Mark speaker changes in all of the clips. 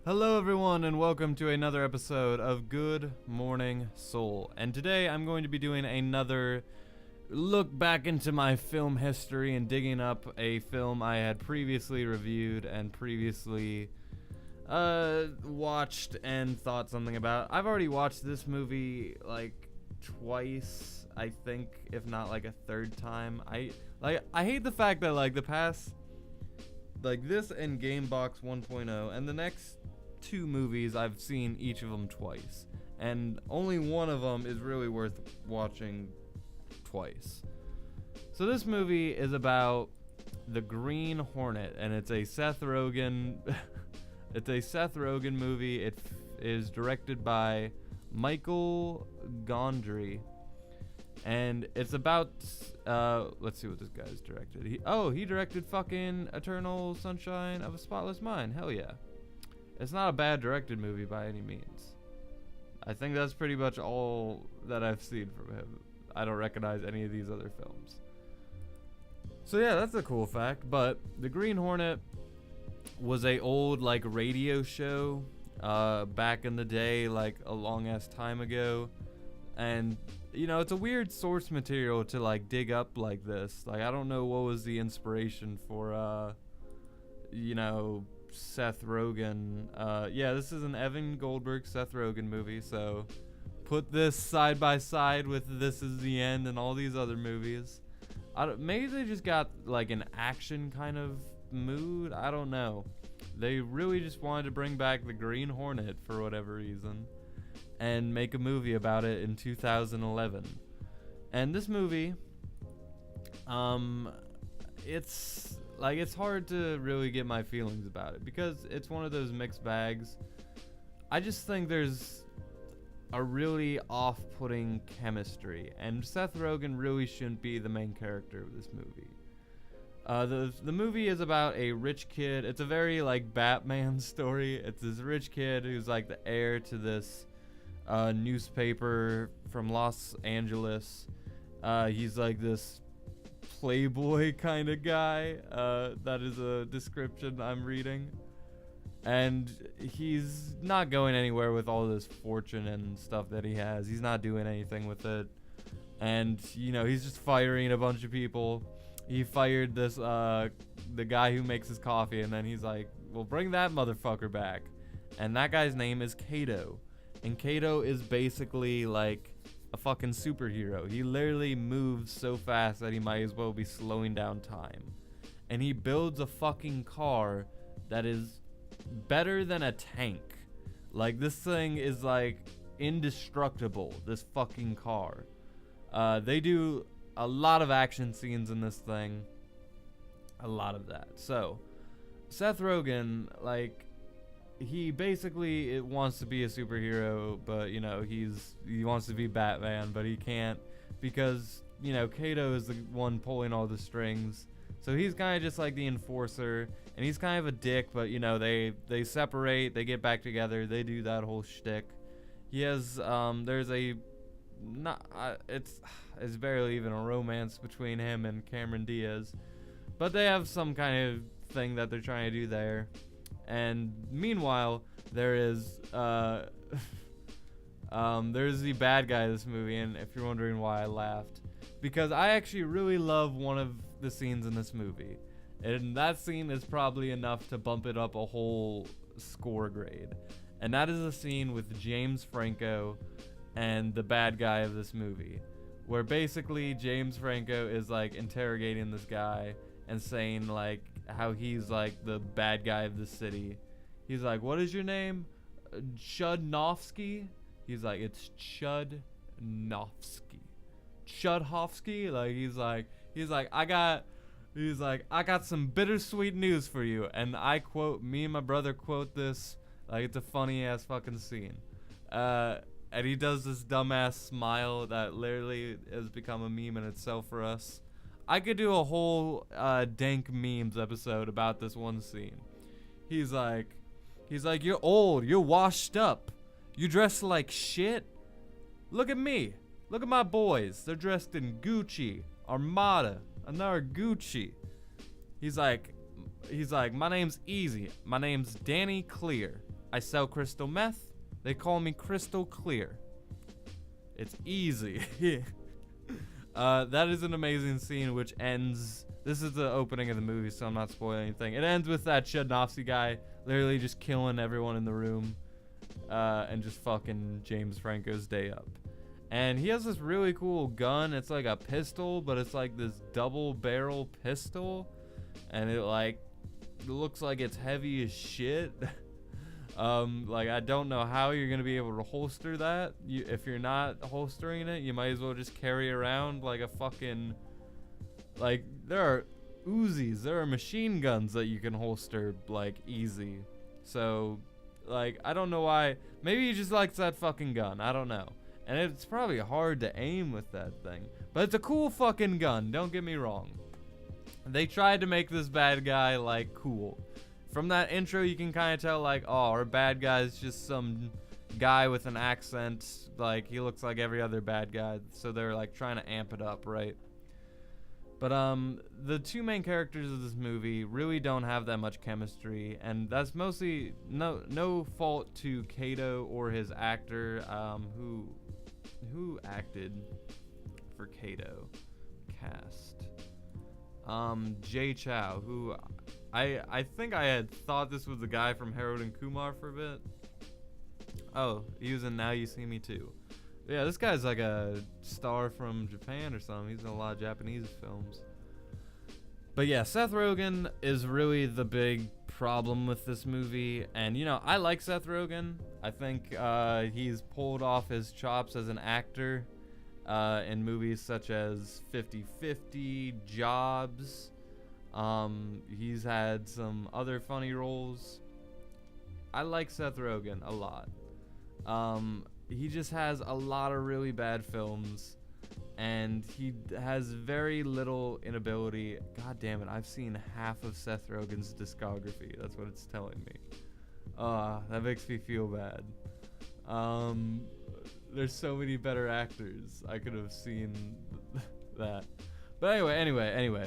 Speaker 1: Hello everyone and welcome to another episode of Good Morning Soul. And today I'm going to be doing another look back into my film history and digging up a film I had previously reviewed and previously watched and thought something about. I've already watched this movie like twice, I think, if not like a third time. I hate the fact that like the past, like this and Gamebox 1.0 and the next two movies I've seen each of them twice, and only one of them is really worth watching twice. So this movie is about the Green Hornet, and it's a Seth Rogen it's a Seth Rogen movie. It is directed by Michael Gondry, and it's about let's see what this guy's directed. He directed fucking Eternal Sunshine of a Spotless Mind. Hell yeah. It's not a bad directed movie by any means. I think that's pretty much all that I've seen from him. I don't recognize any of these other films. So yeah, that's a cool fact. But the Green Hornet was a old like radio show back in the day, like a long ass time ago. And you know, it's a weird source material to like dig up like this. Like I don't know what was the inspiration for you know, Seth Rogen. Yeah, this is an Evan Goldberg Seth Rogen movie, so put this side by side with This Is the End and all these other movies. Maybe they just got like an action kind of mood. I don't know. They really just wanted to bring back the Green Hornet for whatever reason and make a movie about it in 2011. And this movie, it's hard to really get my feelings about it because it's one of those mixed bags. I just think there's a really off-putting chemistry, and Seth Rogen really shouldn't be the main character of this movie. The movie is about a rich kid. It's a very like Batman story. It's this rich kid who's like the heir to this newspaper from Los Angeles. He's like this playboy kind of guy. That is a description I'm reading. And he's not going anywhere with all this fortune and stuff that he has. He's not doing anything with it. And, you know, he's just firing a bunch of people. He fired this, the guy who makes his coffee, and then he's like, well, bring that motherfucker back. And that guy's name is 𝔐𝔬𝔳𝔢. And 𝔐𝔬𝔳 is basically like a fucking superhero. He literally moves so fast that he might as well be slowing down time. And he builds a fucking car that is better than a tank. Like, this thing is like indestructible, this fucking car. They do a lot of action scenes in this thing. A lot of that. So Seth Rogen, like, he basically wants to be a superhero, but you know, he wants to be Batman, but he can't because, you know, 𝔐𝔬𝔳 is the one pulling all the strings. So he's kind of just like the enforcer, and he's kind of a dick, but you know, they separate, they get back together, they do that whole shtick. He has there's a it's barely even a romance between him and Cameron Diaz, but they have some kind of thing that they're trying to do there. And meanwhile, there is there's the bad guy of this movie, and if you're wondering why I laughed, because I actually really love one of the scenes in this movie, and that scene is probably enough to bump it up a whole score grade, and that is a scene with James Franco and the bad guy of this movie, where basically James Franco is like interrogating this guy and saying like how he's like the bad guy of the city. He's like, what is your name? 𝔐𝔬𝔳𝔢𝔡? He's like, it's 𝔐𝔬𝔳𝔡. Like he's like, I got some bittersweet news for you. And I quote, me and my brother quote this, like it's a funny ass fucking scene. And he does this dumbass smile that literally has become a meme in itself for us. I could do a whole dank memes episode about this one scene. He's like, you're old, you're washed up, you dress like shit. Look at me, look at my boys, they're dressed in Gucci, Armada, another Gucci. He's like, my name's easy, my name's Danny Clear. I sell crystal meth. They call me Crystal Clear. It's easy. That is an amazing scene which ends. This is the opening of the movie, so I'm not spoiling anything. It ends with that 𝔗𝔞𝔱 guy literally just killing everyone in the room and just fucking James Franco's day up. And he has this really cool gun. It's like a pistol, but it's like this double barrel pistol. And it like looks like it's heavy as shit. Like I don't know how you're gonna be able to holster that. If you're not holstering it, you might as well just carry around like a fucking, like there are Uzis, there are machine guns that you can holster like easy. So like I don't know why. Maybe he just likes that fucking gun. I don't know. And it's probably hard to aim with that thing, but it's a cool fucking gun. Don't get me wrong. They tried to make this bad guy like cool. From that intro, you can kind of tell like, oh, our bad guy is just some guy with an accent. Like he looks like every other bad guy. So they're like trying to amp it up, right? But the two main characters of this movie really don't have that much chemistry, and that's mostly no fault to 𝔐𝤐 or his actor, who acted for 𝔐𝤐 cast. 𝔗𝔐𝔞𝔱, who I think I had thought this was the guy from Harold and Kumar for a bit. Oh, he was in Now You See Me Too. Yeah, this guy's like a star from Japan or something. He's in a lot of Japanese films. But yeah, Seth Rogen is really the big problem with this movie. And, you know, I like Seth Rogen. I think he's pulled off his chops as an actor in movies such as 50-50, Jobs. He's had some other funny roles. I like Seth Rogen a lot. He just has a lot of really bad films, and he has very little inability. God damn it, I've seen half of Seth Rogen's discography. That's what it's telling me. That makes me feel bad. There's so many better actors. I could have seen that. But anyway.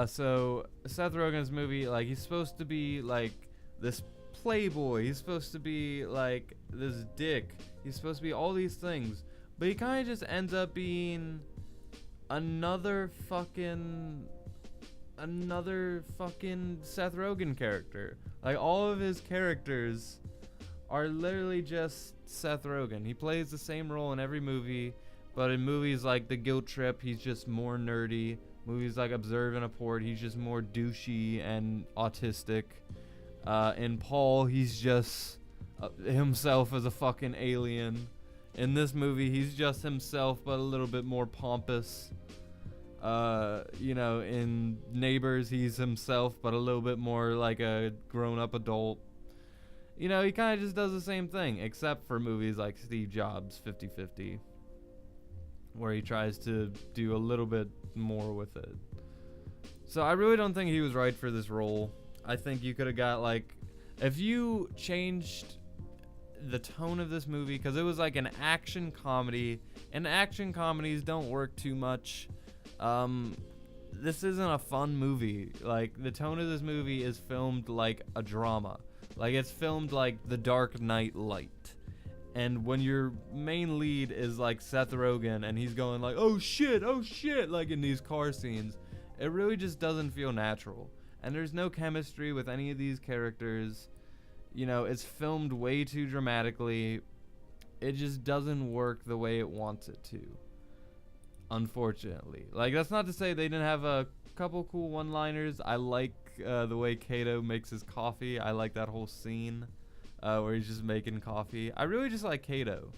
Speaker 1: So Seth Rogen's movie, like, he's supposed to be like this playboy. He's supposed to be like this dick. He's supposed to be all these things, but he kind of just ends up being another fucking Seth Rogen character. Like all of his characters are literally just Seth Rogen. He plays the same role in every movie, but in movies like The Guilt Trip, he's just more nerdy. Movies like Observe and Apport, he's just more douchey and autistic. In Paul, he's just himself as a fucking alien. In this movie, he's just himself, but a little bit more pompous. You know, in Neighbors, he's himself, but a little bit more like a grown-up adult. You know, he kind of just does the same thing, except for movies like Steve Jobs, 50-50, where he tries to do a little bit more with it. So I really don't think he was right for this role. I think you could have got, like, if you changed the tone of this movie, because it was like an action comedy, and action comedies don't work too much. This isn't a fun movie. Like, the tone of this movie is filmed like a drama. Like, it's filmed like The Dark Knight light. And when your main lead is like Seth Rogen and he's going like, oh shit, like in these car scenes, it really just doesn't feel natural. And there's no chemistry with any of these characters. You know, it's filmed way too dramatically. It just doesn't work the way it wants it to, unfortunately. Like, that's not to say they didn't have a couple cool one-liners. I like the way 𝔐𝤐 makes his coffee. I like that whole scene where he's just making coffee. I really just like 𝔐𝤐.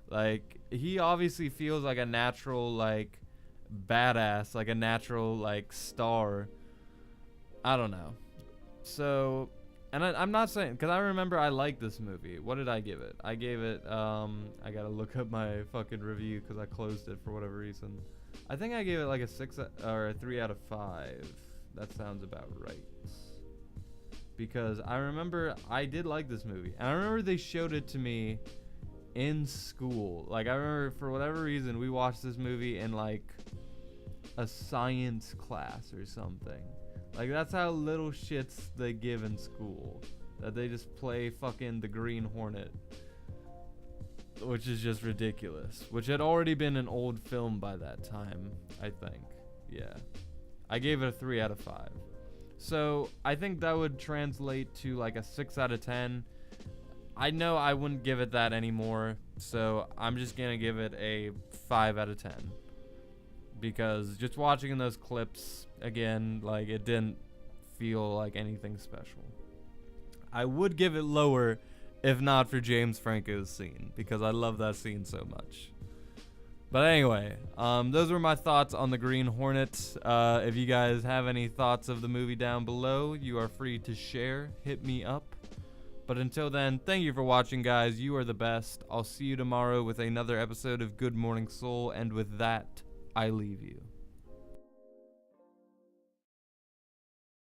Speaker 1: Like, he obviously feels like a natural, like, badass, like a natural, like, star. I don't know. So, and I'm not saying, because I remember I liked this movie. What did I give it? I gave it, I gotta look up my fucking review because I closed it for whatever reason. I think I gave it like a 6 or a 3 out of 5. That sounds about right. Because I remember I did like this movie. And I remember they showed it to me in school. Like, I remember for whatever reason we watched this movie in like a science class or something. Like, that's how little shits they give in school. that they just play fucking the Green Hornet, which is just ridiculous, which had already been an old film by that time, I think. Yeah. I gave it a 3 out of 5. So I think that would translate to like a 6 out of 10. I know I wouldn't give it that anymore, so I'm just gonna give it a 5 out of 10. Because just watching those clips again, like, it didn't feel like anything special. I would give it lower if not for James Franco's scene, because I love that scene so much. But anyway, those were my thoughts on the Green Hornet. If you guys have any thoughts of the movie down below, you are free to share. Hit me up. But until then, thank you for watching, guys. You are the best. I'll see you tomorrow with another episode of Good Morning Soul, and with that, I leave you.